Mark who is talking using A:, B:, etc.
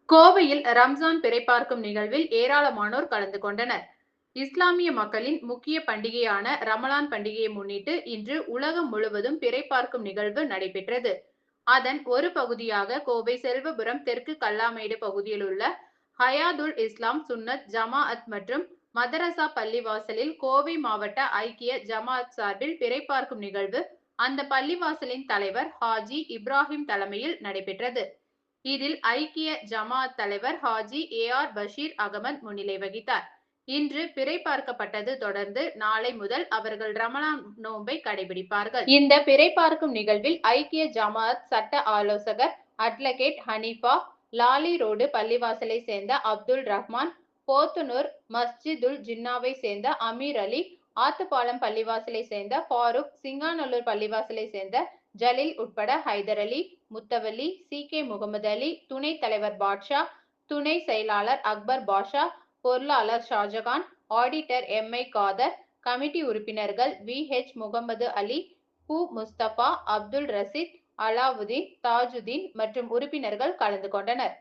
A: கோவையில் ரம்ஜான் பிறை பார்க்கும் நிகழ்வில் ஏராளமானோர் கலந்து கொண்டனர். இஸ்லாமிய மக்களின் முக்கிய பண்டிகையான ரமலான் பண்டிகையை முன்னிட்டு இன்று உலகம் முழுவதும் பிறை பார்க்கும் நிகழ்வு நடைபெற்றது. அதன் ஒரு பகுதியாக கோவை செல்வபுரம் தெற்கு கல்லாமேடு பகுதியில் உள்ள ஹயாதுல் இஸ்லாம் சுன்னத் ஜமாஅத் மற்றும் மதரசா பள்ளிவாசலில் கோவை மாவட்ட ஐக்கிய ஜமாஅத் சார்பில் பிறை பார்க்கும் நிகழ்வு அந்த பள்ளிவாசலின் தலைவர் ஹாஜி இப்ராஹிம் தலைமையில் நடைபெற்றது. இதில் ஐக்கிய ஜமாஅத் தலைவர் ஹாஜி ஏஆர் பஷீர் அகமது முன்னிலை வகித்தார். இன்று பிறை பார்க்கப்பட்டது தொடர்ந்து நாளை முதல் அவர்கள் ரமலான் நோன்பை கடைபிடிப்பார்கள். இந்த பிறை பார்க்கும் நிகழ்வில் ஐக்கிய ஜமாஅத் சட்ட ஆலோசகர் அட்வொகேட் ஹனீஃபா, லாலி ரோடு பள்ளிவாசலை சேர்ந்த அப்துல் ரஹ்மான், போத்தனூர் மஸ்ஜிதுல் ஜின்னாவை சேர்ந்த அமீர் அலி, ஆத்துப்பாலம் பள்ளிவாசலை சேர்ந்த ஃபாரூக், சிங்காநல்லூர் பள்ளிவாசலை சேர்ந்த ஜலீல் உட்பட ஹைதர் அலி, முத்தவல்லி, சி.கே. முகமது அலி, துணைத் தலைவர் பாட்ஷா, துணை செயலாளர் அக்பர் பாஷா, பொருளாளர் ஷாஜகான், ஆடிட்டர் எம்.ஐ. காதர், கமிட்டி உறுப்பினர்கள் வி.ஹெச். முகமது அலி, பு. முஸ்தபா, அப்துல் ரசீத், அலாவுதீன், தாஜுதீன் மற்றும் உறுப்பினர்கள் கலந்து கொண்டனர்.